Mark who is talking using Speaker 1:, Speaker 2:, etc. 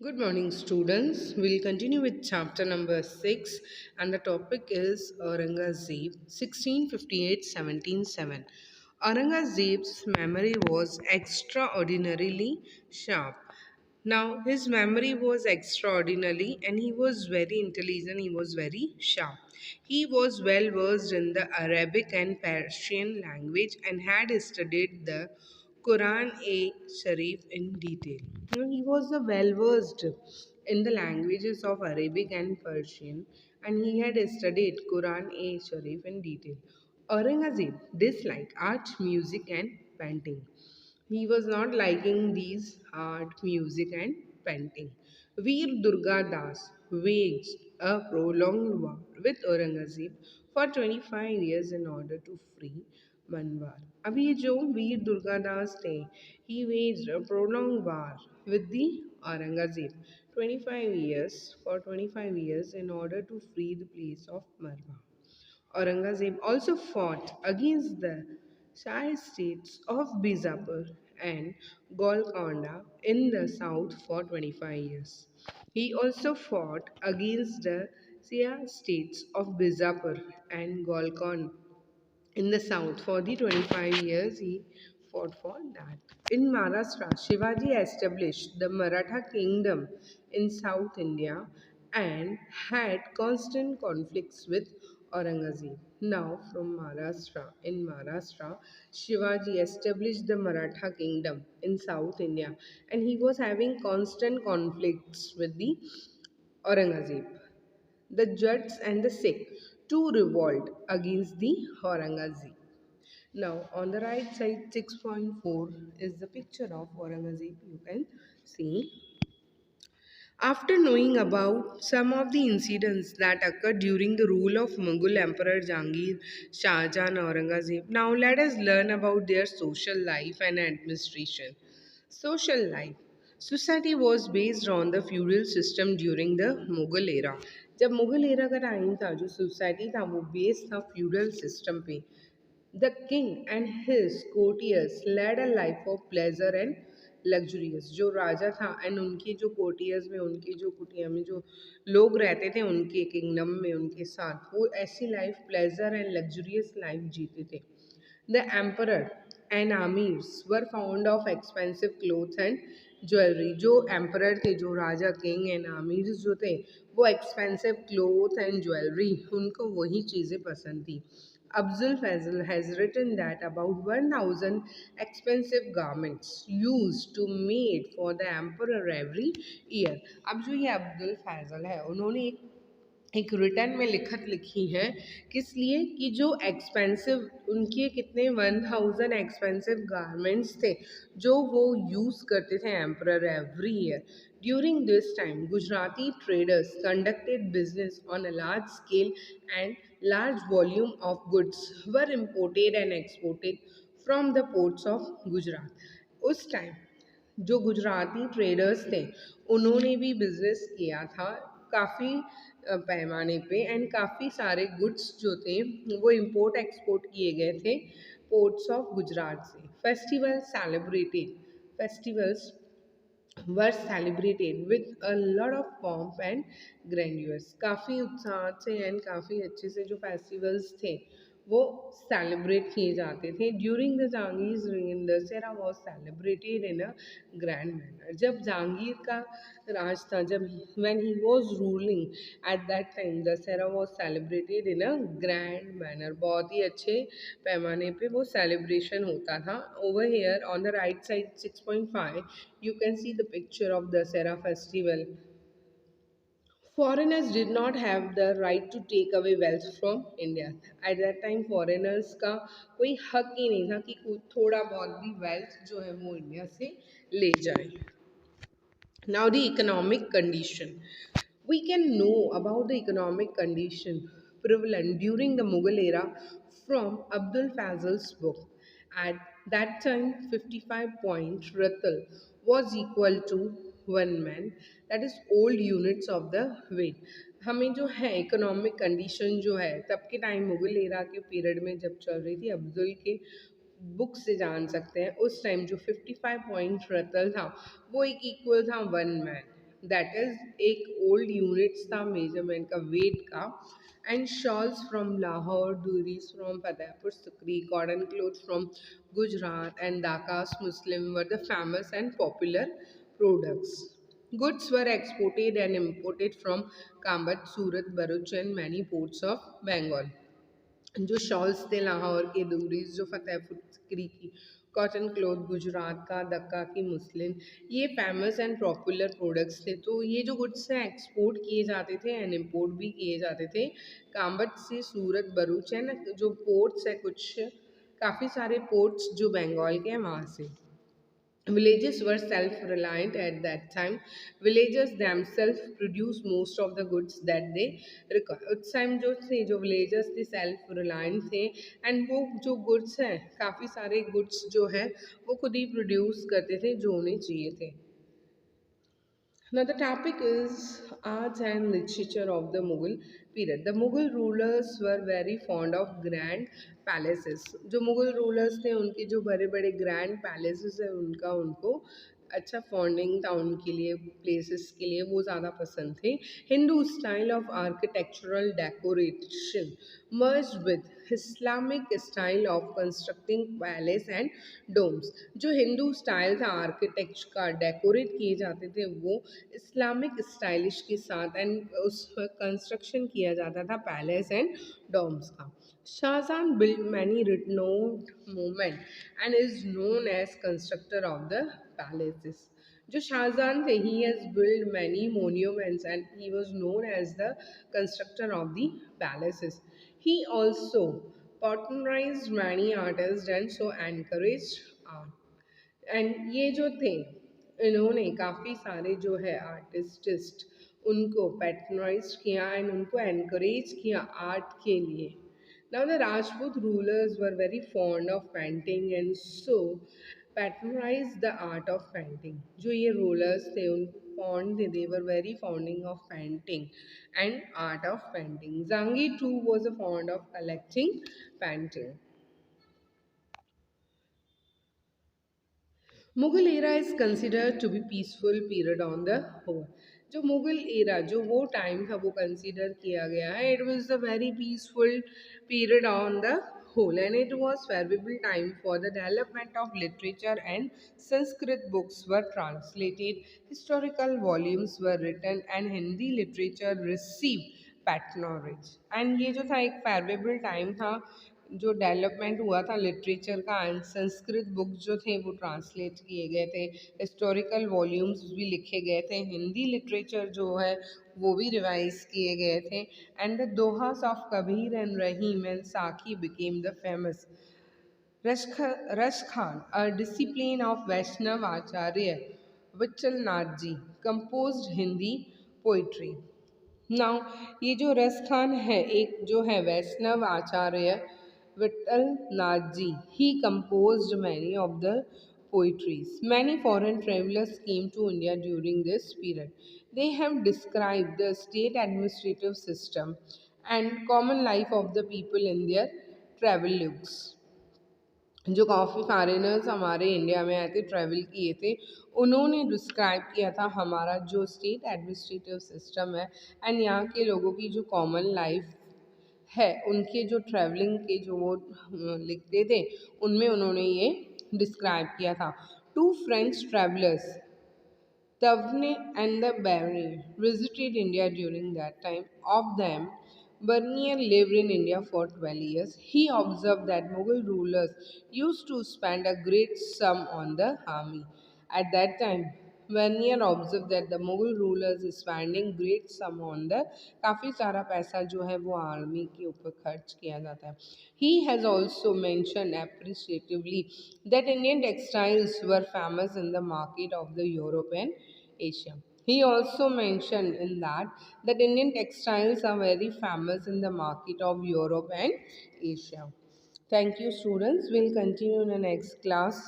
Speaker 1: Good morning, students. We'll continue with chapter number 6, and the topic is Aurangzeb 1658 1707. Aurangzeb's memory was extraordinarily sharp. Now, his memory was extraordinary and he was very intelligent, he was very sharp. He was well versed in the Arabic and Persian language and had studied the Quran a Sharif in detail. He was well versed in the languages of Arabic and Persian and he had studied Quran a Sharif in detail. Aurangzeb disliked art, music, and painting. He was not liking these art, music, and painting. Veer Durga Das waged a prolonged war with Aurangzeb for 25 years in order to free Manwar. अब ये जो वीर दुर्गादास थे, he waged a prolonged war with the Aurangzeb 25 years for 25 years in order to free the place of Marwa. Aurangzeb also fought against the Shah states of Bijapur and Golconda in the south for 25 years. He also fought against the Shah states of Bijapur and Golconda in the south for the 25 years he fought for that. In Maharashtra, Shivaji established the Maratha kingdom in South India and had constant conflicts with Aurangzeb. Now, from Maharashtra, in Maharashtra, Shivaji established the Maratha kingdom in South India and he was having constant conflicts with the Aurangzeb. The Jats and the Sikh too revolt against the Aurangzeb. Now, on the right side, 6.4 is the picture of Aurangzeb. You can see. After knowing about some of the incidents that occurred during the rule of Mughal Emperor Jahangir, Shah Jahan, Aurangzeb, now let us learn about their social life and administration. Social life. Society was based on the feudal system during the Mughal era. जब Mughal era का time था जो society था वो based था feudal system पे. The king and his courtiers led a life of pleasure and luxurious. जो राजा था एंड उनके जो कोर्टियर्स में उनके जो कुटिया में जो लोग रहते थे उनके किंगडम में उनके साथ वो ऐसी life pleasure and luxurious life जीते थे. The emperor and amirs were fond of expensive clothes and jewellery. जो एम्परर थे जो राजा किंग एंड आमिर्स जो थे वो एक्सपेंसिव क्लोथ एंड ज्वेलरी उनको वही चीज़ें पसंद थी. Abdul Fazl has written that about 1000 expensive garments used to made for the emperor every year. अब जो ये अब्दुल फैजल है उन्होंने एक रिटर्न में लिखत लिखी है किस लिए कि जो एक्सपेंसिव उनके कितने 1000 एक्सपेंसिव गारमेंट्स थे जो वो यूज़ करते थे emperor every year. During this time Gujarati traders conducted business on a large scale and large volume of goods were imported and exported from the ports of Gujarat. उस time जो Gujarati traders थे उन्होंने भी बिजनेस किया था काफ़ी पैमाने पे एंड काफ़ी सारे गुड्स जो थे वो इंपोर्ट एक्सपोर्ट किए गए थे पोर्ट्स ऑफ गुजरात से. Festivals were celebrated with a lot of pomp and grandeur. काफ़ी उत्साह से एंड काफ़ी अच्छे से जो फेस्टिवल्स थे वो सेलिब्रेट किए जाते थे. During the Jahangir rain Dussehra was celebrated in a grand manner. जब जहांगीर का राज था जब when he was ruling at that time Dussehra was celebrated in a grand manner. बहुत ही अच्छे पैमाने पे वो सेलिब्रेशन होता था. Over here on the right side 6.5 you can see the picture of the Dasara festival. Foreigners did not have the right to take away wealth from India. At that time foreigners का कोई हक ही नहीं था कि थोड़ा बहुत भी wealth जो है वो इंडिया से ले जाए. Now the economic condition. We can know about the economic condition prevalent during the Mughal era from Abdul Fazl's book. At that time, 55 point ratal was equal to 1 man, that is old units of the weight. हमें जो है economic condition जो है तब के time Mughal era के period में जब चल रही थी अब्दुल के बुक से जान सकते हैं. उस टाइम जो 55 पॉइंट रतल था वो एक इक्वल था 1 man. दैट इज एक ओल्ड यूनिट्स था मेजरमेंट का, वेट का. And shawls from Lahore, durries from Fatehpur Sikri, cotton cloth from Gujarat and Dacca's muslin were the famous and popular products. Goods were exported and imported from Kambat, Surat, Bharuch and many ports of Bengal. जो shawls थे लाहौर के, दूरीज जो फतेहपुर सिकरी की, cotton cloth Gujarat का, दक्का की मुस्लिम, ये famous and popular products थे. तो ये जो गुड्स हैं एक्सपोर्ट किए जाते थे एंड इम्पोर्ट भी किए जाते थे काम्बट से, सूरत, भरूच है ना, जो पोर्ट्स है कुछ, काफ़ी सारे पोर्ट्स जो बंगाल के हैं वहाँ से. Villages were self-reliant at that time. Villagers themselves produced most of the goods that they require. उस टाइम जो थे, जो villagers थे सेल्फ रिलायंट थे, एंड वो जो गुड्स हैं, काफ़ी सारे गुड्स जो है वो खुद ही प्रोड्यूस करते थे जो उन्हें चाहिए थे. Now the topic is arts and literature of the Mughal period. The Mughal rulers were very fond of grand palaces. जो मुगल रूलर्स थे उनके जो बड़े बड़े ग्रैंड पैलेसेस है उनका, उनको अच्छा फॉन्डिंग था उनके लिए, प्लेसेस के लिए वो ज़्यादा पसंद थे. Hindu style of architectural decoration merged with Islamic style of constructing palace and domes. जो हिंदू स्टाइल था आर्किटेक्चर का, डेकोरेट किए जाते थे, वो इस्लामिक स्टाइलिश के साथ एंड उस कंस्ट्रक्शन किया जाता था पैलेस एंड डोम्स का. Shahjahan built many renowned monuments and is known as constructor of the palaces. जो शाहजहान थे, he has built many monuments and he was known as the constructor of the palaces. He also patronized many artists and so encouraged art. And ये जो थे, इन्होंने काफ़ी सारे जो है आर्टिस्ट उनको पैट्रनाइज किया एंड उनको एनकरेज किया आर्ट के लिए. Now the Rajput rulers were very fond of painting and so patronize the art of painting. जो ये रूलर्स थे उनको फॉन्ड थे, they were very fonding of painting and art of painting. Jahangir too was a fond of collecting painting. Mughal era is considered to be peaceful period on the whole. जो Mughal era, जो वो time था वो consider किया गया है, it was the very peaceful period on the whole and it was favorable time for the development of literature and Sanskrit books were translated, historical volumes were written and Hindi literature received patronage. And ये जो था एक favorable time था, जो development हुआ था literature का, and Sanskrit books जो थे वो ट्रांसलेट किए गए थे, हिस्टोरिकल वॉल्यूम्स भी लिखे गए थे, हिंदी लिटरेचर जो है वो भी रिवाइज किए गए थे, and the dohas of Kabir and Rahim and Saki became the famous. Raskhan, a discipline of Vaishnav Acharya Vichal Nath ji, composed Hindi poetry. Now ये जो रस खान है, एक जो है वैष्णव आचार्य विठल नाथ जी, ही composed many of the poetries. Many foreign travelers came to India during this period. They have described the state administrative system and common life of the people in their travelogues. जो काफ़ी foreigners हमारे India में आए थे, travel किए थे, उन्होंने describe किया था हमारा जो स्टेट एडमिनिस्ट्रेटिव सिस्टम है एंड यहाँ के लोगों की जो कॉमन लाइफ है, उनके जो ट्रैवलिंग के जो वो लिखते थे उनमें उन्होंने ये डिस्क्राइब किया था. Two French travellers Tavener and the Barony visited India during that time. Of them, Bernier lived in India for 12 years. He observed that Mughal rulers used to spend a great sum on the army. At that time, Bernier observed that the Mughal rulers is spending great sum on the, काफ़ी सारा पैसा जो है वो army के ऊपर खर्च किया जाता है. He has also mentioned appreciatively that Indian textiles were famous in the market of the Europe and Asia. He also mentioned in that Indian textiles are very famous in the market of Europe and Asia. Thank you, students. We'll continue in the next class.